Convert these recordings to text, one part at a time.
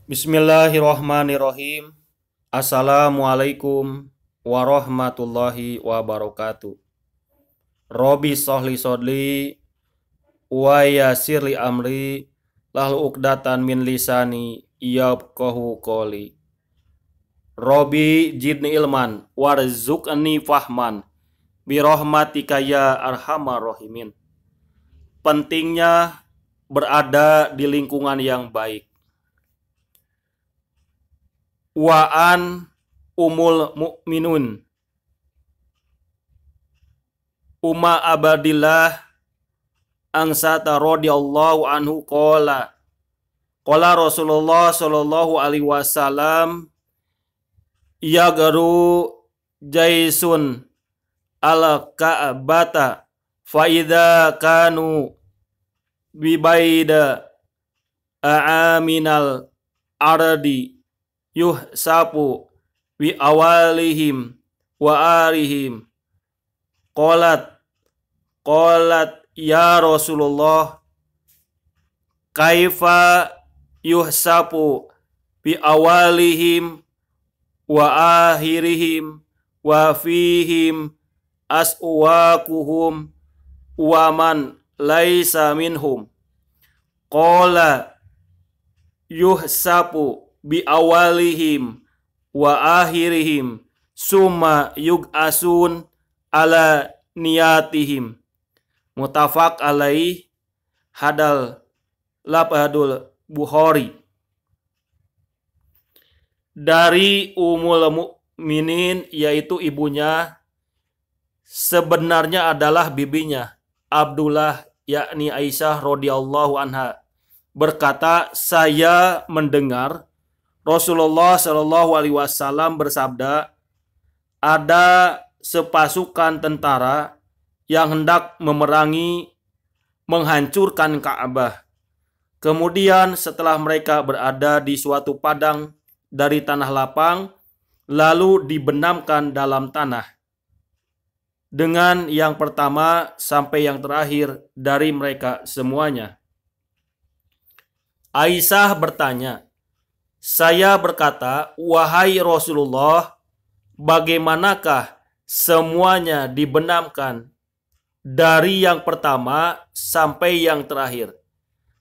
Bismillahirrahmanirrahim. Assalamualaikum warahmatullahi wabarakatuh. Robi sohli sodli wa yasirli amri lahu uqdatan min lisani yafqahu qoli. Robi jidni ilman warzuqni fahman birahmatika ya arhamar rahimin. Pentingnya berada di lingkungan yang baik. Wa'an umul mu'minun Umma Abadillah Angsata radhiyallahu anhu qala Rasulullah sallallahu alaihi wasallam yagru jaisun ala ka'bata fa idza kanu bibaida a'aminal ardi yuhsapu wi awalihim wa arihim qalat ya Rasulullah kaifa yuhsapu bi awalihim wa akhirihim wa fihim aswaquhum wa man laisa minhum qala yuhsapu bi awalihim wa akhirihim summa yug'asun ala niyatihim. Muttafaq alaih. Hadal labadul Bukhari. Dari Ummul Mukminin, yaitu ibunya, sebenarnya adalah bibinya Abdullah, yakni Aisyah radhiyallahu anha, berkata, saya mendengar Rasulullah Shallallahu alaihi wasallam bersabda, ada sepasukan tentara yang hendak menghancurkan Ka'bah. Kemudian setelah mereka berada di suatu padang dari tanah lapang, lalu dibenamkan dalam tanah. Dengan yang pertama sampai yang terakhir dari mereka semuanya. Aisyah bertanya, saya berkata, wahai Rasulullah, bagaimanakah semuanya dibenamkan dari yang pertama sampai yang terakhir?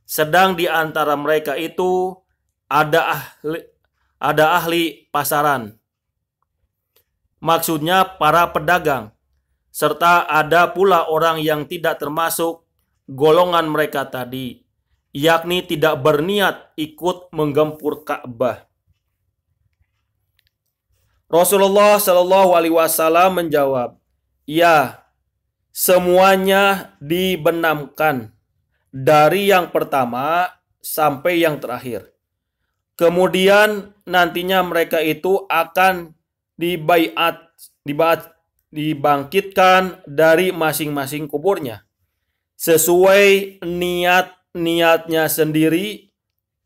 Sedang di antara mereka itu ada ahli pasaran. Maksudnya para pedagang. Serta ada pula orang yang tidak termasuk golongan mereka tadi, yakni tidak berniat ikut menggempur Ka'bah. Rasulullah Shallallahu alaihi wasallam menjawab, ya, semuanya dibenamkan dari yang pertama sampai yang terakhir. Kemudian nantinya mereka itu akan dibangkitkan dari masing-masing kuburnya sesuai niatnya sendiri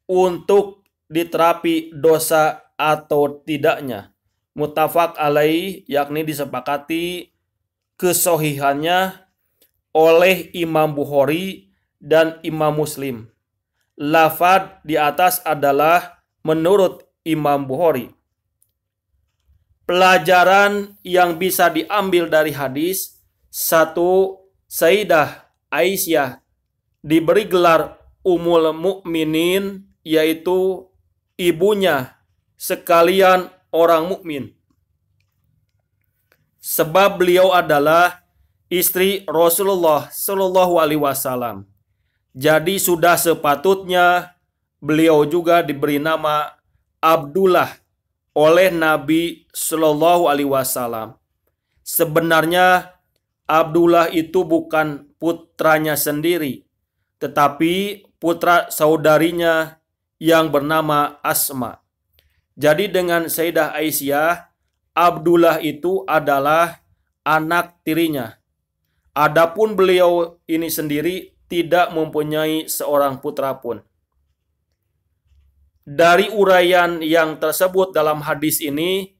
untuk diterapi dosa atau tidaknya. Muttafaq alaih, yakni disepakati kesohihannya oleh Imam Bukhari dan Imam Muslim. Lafaz di atas adalah menurut Imam Bukhari. Pelajaran yang bisa diambil dari hadis: 1. Sayyidah Aisyah diberi gelar Ummul Mukminin, yaitu ibunya sekalian orang mukmin, sebab beliau adalah istri Rasulullah Shallallahu alaihi wasallam. Jadi sudah sepatutnya beliau juga diberi nama Abdullah oleh Nabi Shallallahu alaihi wasallam. Sebenarnya Abdullah itu bukan putranya sendiri, tetapi putra saudarinya yang bernama Asma. Jadi dengan Sayyidah Aisyah, Abdullah itu adalah anak tirinya. Adapun beliau ini sendiri tidak mempunyai seorang putra pun. Dari uraian yang tersebut dalam hadis ini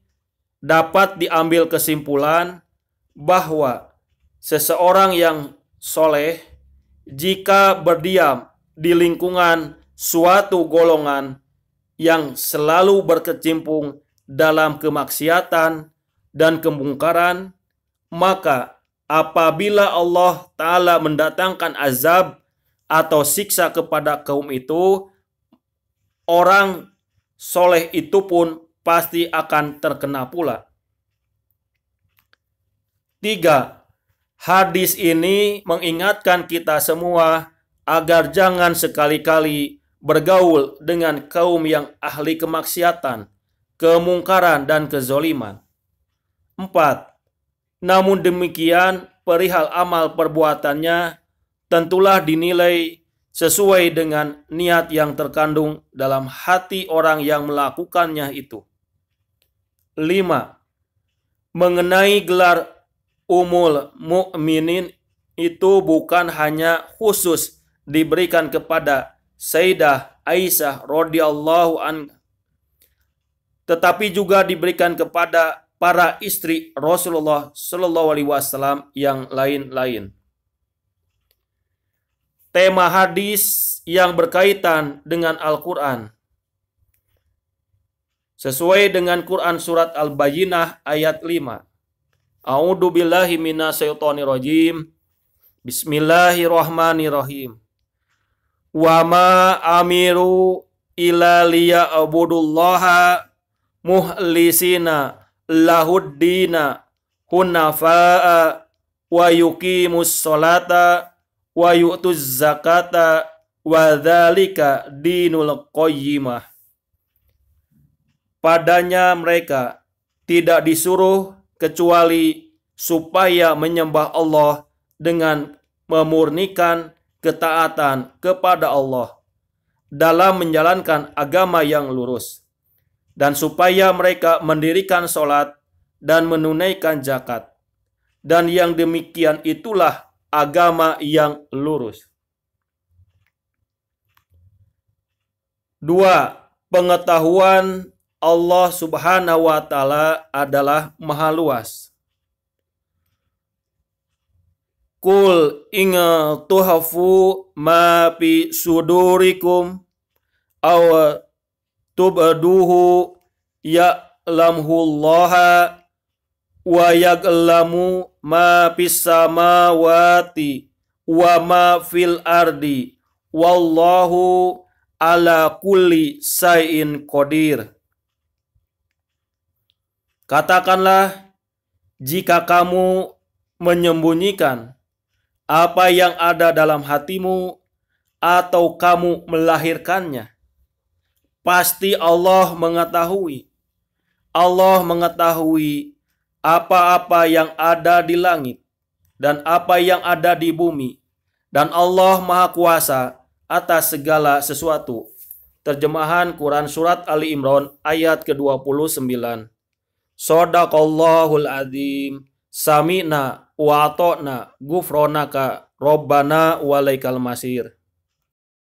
dapat diambil kesimpulan bahwa seseorang yang soleh jika berdiam di lingkungan suatu golongan yang selalu berkecimpung dalam kemaksiatan dan kemungkaran, maka apabila Allah Ta'ala mendatangkan azab atau siksa kepada kaum itu, orang soleh itu pun pasti akan terkena pula. 3. Hadis ini mengingatkan kita semua agar jangan sekali-kali bergaul dengan kaum yang ahli kemaksiatan, kemungkaran, dan kezoliman. 4. Namun demikian, perihal amal perbuatannya tentulah dinilai sesuai dengan niat yang terkandung dalam hati orang yang melakukannya itu. 5. Mengenai gelar Ummul Mukminin itu bukan hanya khusus diberikan kepada Sayyidah Aisyah radhiyallahu anha, tetapi juga diberikan kepada para istri Rasulullah Shallallahu alaihi wasallam yang lain-lain. Tema hadis yang berkaitan dengan Al-Quran sesuai dengan Quran surat Al-Bayyinah ayat 5. A'udzu billahi minasyaitonir rajim. Bismillahirrahmanirrahim. Wa ma amiru illa liya'budullaha muhlisina lahuddina hunafa'a wa yuqimus sholata wa yu'tuz zakata wa dzalika dinul qayyimah. Padanya mereka tidak disuruh kecuali supaya menyembah Allah dengan memurnikan ketaatan kepada Allah dalam menjalankan agama yang lurus, dan supaya mereka mendirikan sholat dan menunaikan zakat, dan yang demikian itulah agama yang lurus. 2. Pengetahuan Allah Subhanahu wa Ta'ala adalah maha luas. Qul in tuhfu ma fi sudurikum aw tubduhu ya'lamullaha wa ya'lamu ma fis samawati wa ma fil ardi wallahu ala kulli syai'in qadir. Katakanlah, jika kamu menyembunyikan apa yang ada dalam hatimu atau kamu melahirkannya, pasti Allah mengetahui. Allah mengetahui apa-apa yang ada di langit dan apa yang ada di bumi, dan Allah Maha Kuasa atas segala sesuatu. Terjemahan Quran Surat Ali Imran ayat ke-29. Shadaqallahul adzim. Sami'na wa ata'na ghufranaka rabbana walaikal masir.